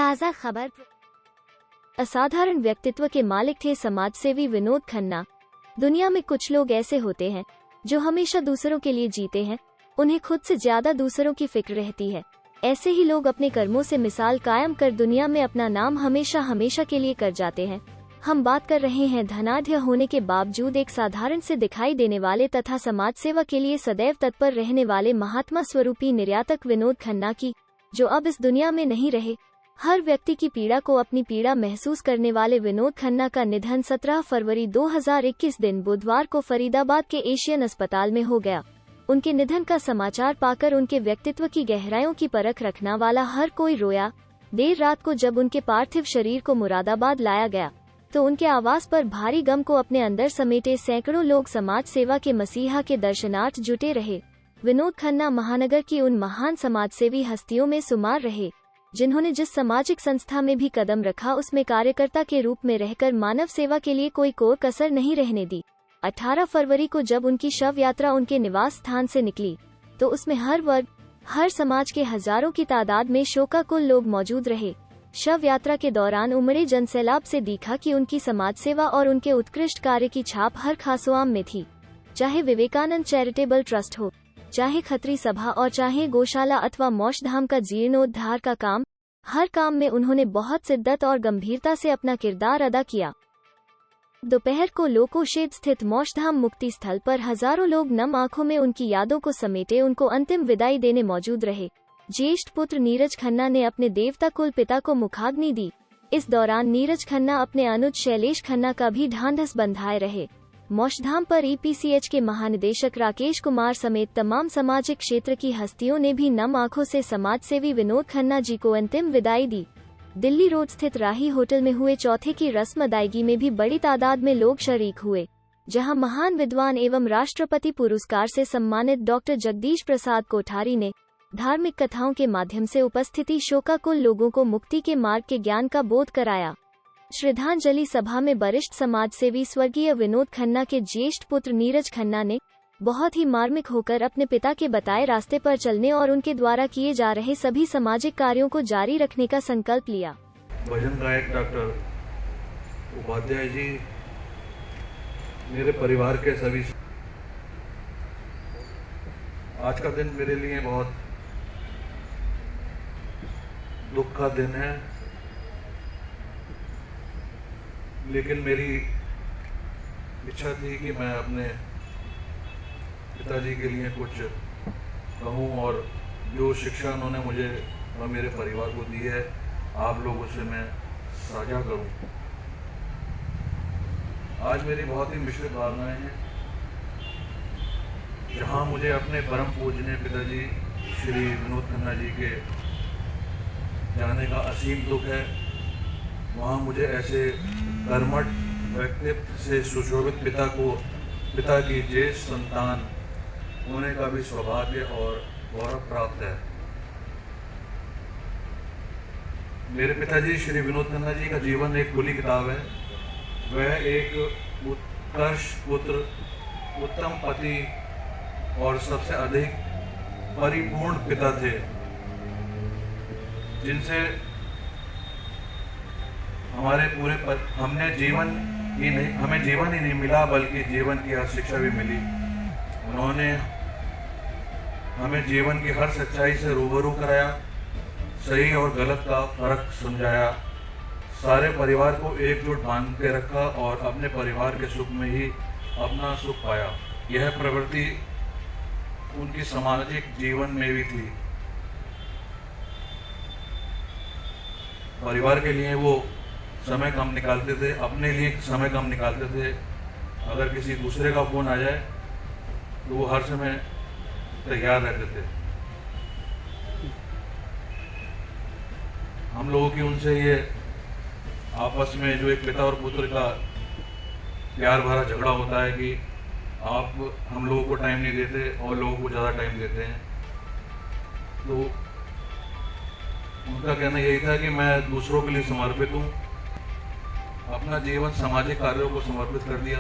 ताज़ा खबर। असाधारण व्यक्तित्व के मालिक थे समाजसेवी विनोद खन्ना। दुनिया में कुछ लोग ऐसे होते हैं जो हमेशा दूसरों के लिए जीते हैं, उन्हें खुद से ज्यादा दूसरों की फिक्र रहती है। ऐसे ही लोग अपने कर्मों से मिसाल कायम कर दुनिया में अपना नाम हमेशा हमेशा के लिए कर जाते हैं। हम बात कर रहे हैं धनाढ्य होने के बावजूद एक साधारण से दिखाई देने वाले तथा समाज सेवा के लिए सदैव तत्पर रहने वाले महात्मा स्वरूपी निर्यातक विनोद खन्ना की, जो अब इस दुनिया में नहीं रहे। हर व्यक्ति की पीड़ा को अपनी पीड़ा महसूस करने वाले विनोद खन्ना का निधन 17 फरवरी 2021 दिन बुधवार को फरीदाबाद के एशियन अस्पताल में हो गया। उनके निधन का समाचार पाकर उनके व्यक्तित्व की गहराइयों की परख रखने वाला हर कोई रोया। देर रात को जब उनके पार्थिव शरीर को मुरादाबाद लाया गया तो उनके आवास पर भारी गम को अपने अंदर समेटे सैकड़ों लोग समाज सेवा के मसीहा के दर्शनार्थ जुटे रहे। विनोद खन्ना महानगर की उन महान समाजसेवी हस्तियों में शुमार रहे जिन्होंने जिस सामाजिक संस्था में भी कदम रखा उसमें कार्यकर्ता के रूप में रहकर मानव सेवा के लिए कोई कोर कसर नहीं रहने दी। 18 फरवरी को जब उनकी शव यात्रा उनके निवास स्थान से निकली तो उसमें हर वर्ग, हर समाज के हजारों की तादाद में शोकाकुल लोग मौजूद रहे। शव यात्रा के दौरान उमड़े जनसैलाब से दिखा कि उनकी समाज सेवा और उनके उत्कृष्ट कार्य की छाप हर खासोआम में थी। चाहे विवेकानंद चैरिटेबल ट्रस्ट हो, चाहे खत्री सभा और चाहे गौशाला अथवा मोक्षधाम का जीर्णोद्धार का काम, हर काम में उन्होंने बहुत शिद्दत और गंभीरता से अपना किरदार अदा किया। दोपहर को लोकोशेड स्थित मोक्षधाम मुक्ति स्थल पर हजारों लोग नम आंखों में उनकी यादों को समेटे उनको अंतिम विदाई देने मौजूद रहे। ज्येष्ठ पुत्र नीरज खन्ना ने अपने देवता कुल पिता को मुखाग्नि दी। इस दौरान नीरज खन्ना अपने अनुज शैलेश खन्ना का भी ढांढस बंधाए रहे। मोक्षधाम पर ईपीसीएच के महानिदेशक राकेश कुमार समेत तमाम सामाजिक क्षेत्र की हस्तियों ने भी नम आंखों से समाजसेवी विनोद खन्ना जी को अंतिम विदाई दी। दिल्ली रोड स्थित राही होटल में हुए चौथे की रस्म अदायगी में भी बड़ी तादाद में लोग शरीक हुए, जहां महान विद्वान एवं राष्ट्रपति पुरस्कार से सम्मानित डॉक्टर जगदीश प्रसाद कोठारी ने धार्मिक कथाओं के माध्यम से उपस्थिति शोकाकुल लोगों को मुक्ति के मार्ग के ज्ञान का बोध कराया। श्रद्धांजलि सभा में वरिष्ठ समाजसेवी स्वर्गीय विनोद खन्ना के ज्येष्ठ पुत्र नीरज खन्ना ने बहुत ही मार्मिक होकर अपने पिता के बताए रास्ते पर चलने और उनके द्वारा किए जा रहे सभी सामाजिक कार्यों को जारी रखने का संकल्प लिया। भजन गायक डॉक्टर उपाध्याय जी, मेरे परिवार के सभी, आज का दिन मेरे लिए बहुत दुख का दिन है, लेकिन मेरी इच्छा थी कि मैं अपने पिताजी के लिए कुछ कहूँ और जो शिक्षा उन्होंने मुझे और मेरे परिवार को दी है आप लोगों से मैं साझा करूँ। आज मेरी बहुत ही मिश्रित भावनाएं हैं। जहाँ मुझे अपने परम पूजनीय पिताजी श्री विनोद खन्ना जी के जाने का असीम दुख है, वहाँ मुझे ऐसे कर्मठ व्यक्तित्व से सुशोभित पिता की ज्येष्ठ संतान होने का भी सौभाग्य और गौरव प्राप्त है। मेरे पिताजी श्री विनोद खन्ना जी का जीवन एक खुली किताब है। वह एक उत्कर्ष पुत्र, उत्तम पति और सबसे अधिक परिपूर्ण पिता थे, जिनसे हमें जीवन ही नहीं मिला बल्कि जीवन की हर शिक्षा भी मिली। उन्होंने हमें जीवन की हर सच्चाई से रूबरू कराया, सही और गलत का फर्क समझाया, सारे परिवार को एकजुट बांध के रखा और अपने परिवार के सुख में ही अपना सुख पाया। यह प्रवृत्ति उनकी सामाजिक जीवन में भी थी। परिवार के लिए वो समय कम निकालते थे, अपने लिए समय कम निकालते थे। अगर किसी दूसरे का फोन आ जाए तो वो हर समय तैयार रहते थे। हम लोगों की उनसे ये आपस में जो एक पिता और पुत्र का प्यार भरा झगड़ा होता है कि आप हम लोगों को टाइम नहीं देते और लोगों को ज़्यादा टाइम देते हैं, तो उनका कहना यही था कि मैं दूसरों के लिए समर्पित हूँ। अपना जीवन सामाजिक कार्यों को समर्पित कर दिया।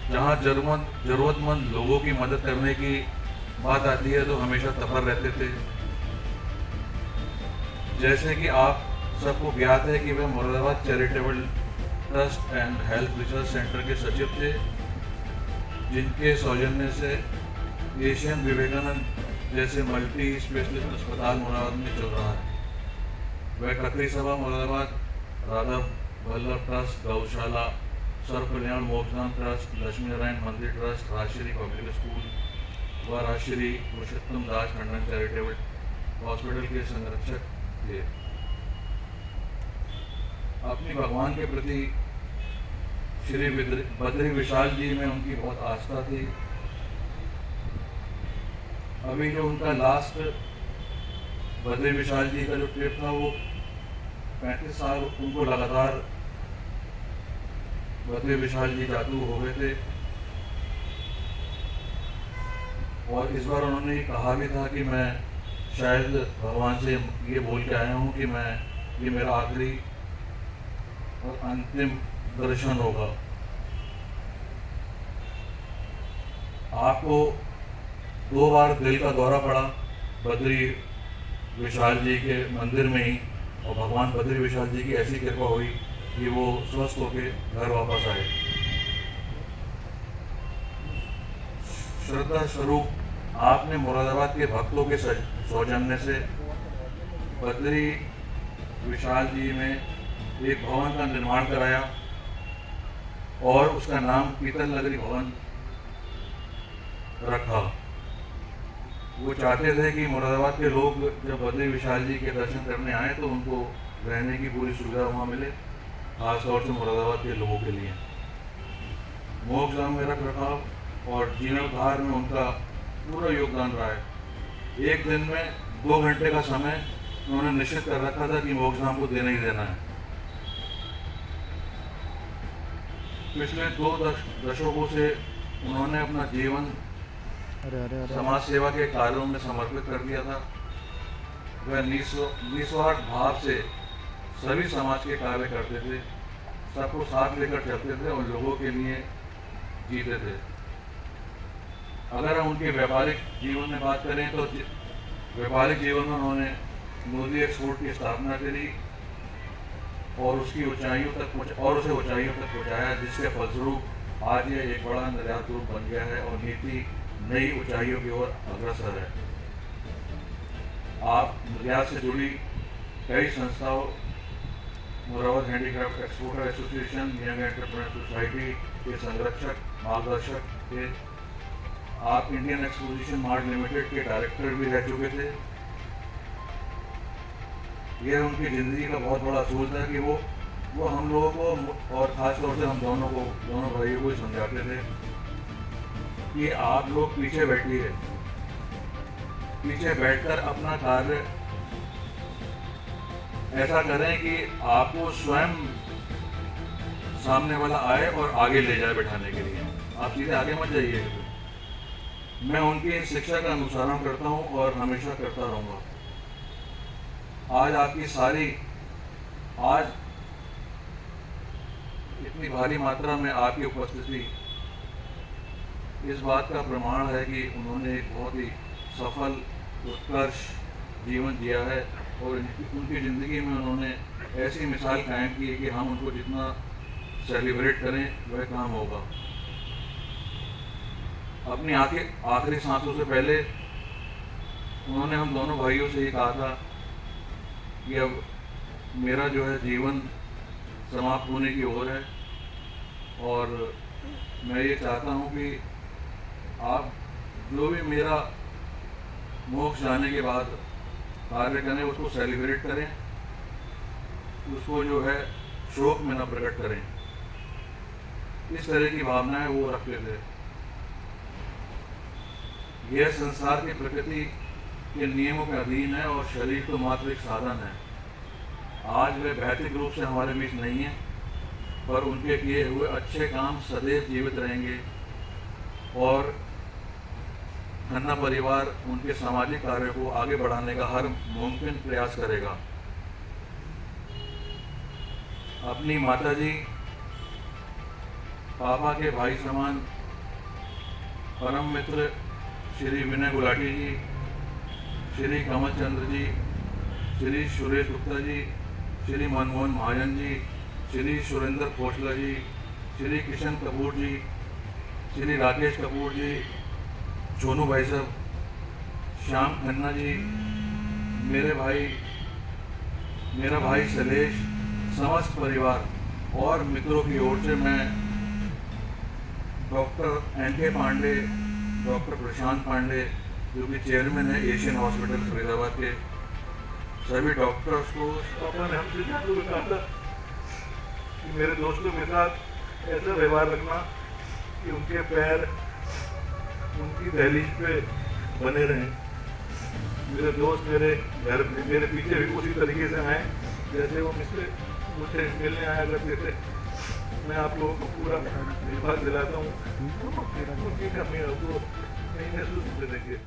जहाँ जरूरतमंद लोगों की मदद करने की बात आती है तो हमेशा तत्पर रहते थे। जैसे कि आप सबको ज्ञात है कि वे Moradabad charitable trust and health research centre के सचिव थे, जिनके सौजन्य से एशियन विवेकानंद जैसे मल्टी स्पेशलिस्ट अस्पताल मुरादाबाद में चल रहा है। वह खत्री सभा मुरादाबाद, राधा वल्लभ ट्रस्ट, गौशाला, सर्व कल्याण मोक्षधाम ट्रस्ट, लक्ष्मी नारायण मंदिर ट्रस्ट, राजश्री पब्लिक स्कूल व राजश्री पुरुषोत्तम दास टंडन चैरिटेबल हॉस्पिटल के संरक्षक थे। अपनी भगवान के प्रति श्री बद्री विशाल जी में उनकी बहुत आस्था थी। अभी जो उनका लास्ट बद्री विशाल जी का जो ट्रिप था वो 35 साल उनको लगातार बद्री विशाल जी जादू हो गए थे। और इस बार उन्होंने कहा भी था कि मैं शायद भगवान से ये बोल के आया हूँ कि ये मेरा आखिरी और अंतिम दर्शन होगा। आपको 2 बार दिल का दौरा पड़ा बद्री विशाल जी के मंदिर में ही, और भगवान बद्री विशाल जी की ऐसी कृपा हुई कि वो स्वस्थ होकर घर वापस आए। श्रद्धा स्वरूप आपने मुरादाबाद के भक्तों के सौजन्य से बद्री विशाल जी में एक भवन का निर्माण कराया और उसका नाम पीतल नगरी भवन रखा। वो चाहते थे कि मुरादाबाद के लोग जब बद्री विशाल जी के दर्शन करने आए तो उनको रहने की पूरी सुविधा वहाँ मिले, खासतौर से मुरादाबाद के लोगों के लिए। मोक्षधाम में रख रखाव और जीर्णोद्धार में उनका पूरा योगदान रहा है। एक दिन में 2 घंटे का समय उन्होंने निश्चित कर रखा था कि मोक्षधाम को देना ही देना है। पिछले 2 दशकों से उन्होंने अपना जीवन समाज सेवा के कार्यों में समर्पित कर दिया था। वह निस्वार्थ भाव से सभी समाज के कार्य करते थे, सबको साथ लेकर चलते थे और लोगों के लिए जीते थे। अगर हम उनके व्यापारिक जीवन में बात करें तो व्यापारिक जीवन में उन्होंने मोदी एक्सपोर्ट की स्थापना करी और उसे ऊंचाइयों तक पहुंचाया, जिसके फलस्वरूप आज ये एक बड़ा निर्यात रूप बन गया है और नीति नई ऊंचाइयों की ओर अग्रसर है। आप निर्यात से जुड़ी कई संस्थाओं, Moradabad handicraft exporter association, young entrepreneur society के संरक्षक मार्गदर्शक थे। आप इंडियन एक्सपोजिशन मार्ट लिमिटेड के डायरेक्टर भी रह चुके थे। यह उनकी जिंदगी का बहुत बड़ा असूल था कि वो हम लोगों को और खासतौर से हम दोनों भाइयों को समझाते थे कि आप लोग पीछे बैठिए, पीछे बैठकर अपना कार्य ऐसा करें कि आपको स्वयं सामने वाला आए और आगे ले जाए बैठाने के लिए। आप सीधे आगे मत जाइए। मैं उनकी इस शिक्षा का अनुसरण करता हूं और हमेशा करता रहूंगा। आज इतनी भारी मात्रा में आपकी उपस्थिति इस बात का प्रमाण है कि उन्होंने एक बहुत ही सफल उत्कर्ष जीवन जिया है और उनकी ज़िंदगी में उन्होंने ऐसी मिसाल कायम की है कि हम उनको जितना सेलिब्रेट करें वह काम होगा। अपनी आखिरी सांसों से पहले उन्होंने हम दोनों भाइयों से ये कहा था कि अब मेरा जो है जीवन समाप्त होने की ओर है और मैं ये चाहता हूँ कि आप जो भी मेरा मोक्ष जाने के बाद कार्य करें उसको सेलिब्रेट करें, उसको जो है शोक में न प्रकट करें। इस तरह की भावनाएं वो रखते थे। यह संसार की प्रकृति के नियमों के अधीन है और शरीर तो मात्र एक साधन है। आज वे भौतिक रूप से हमारे बीच नहीं है, पर उनके किए हुए अच्छे काम सदैव जीवित रहेंगे और खन्ना परिवार उनके सामाजिक कार्य को आगे बढ़ाने का हर मुमकिन प्रयास करेगा। अपनी माताजी, पापा के भाई समान परम मित्र श्री विनय गुलाटी जी, श्री कमल चंद्र जी, श्री सुरेश गुप्ता जी, श्री मनमोहन महाजन जी, श्री सुरेंद्र खोसला जी, श्री किशन कपूर जी, श्री राकेश कपूर जी, सोनू भाई साहब, श्याम खन्ना जी, मेरा भाई शैलेश, समस्त परिवार और मित्रों की ओर से मैं डॉक्टर एन.के. पांडे, डॉक्टर प्रशांत पांडे जो कि चेयरमैन है एशियन हॉस्पिटल फरीदाबाद के, सभी डॉक्टर्स को ने हमसे जादू कहा था कि मेरे दोस्तों के साथ ऐसा व्यवहार रखना कि उनके पैर उनकी दहलीज पे बने रहें। मेरे दोस्त मेरे घर मेरे पीछे भी उसी तरीके से आए जैसे वो मुझसे मिलने आया करते थे। मैं आप लोगों को पूरा विश्वास दिलाता हूँ उनकी कमी को नहीं महसूस होने देंगे।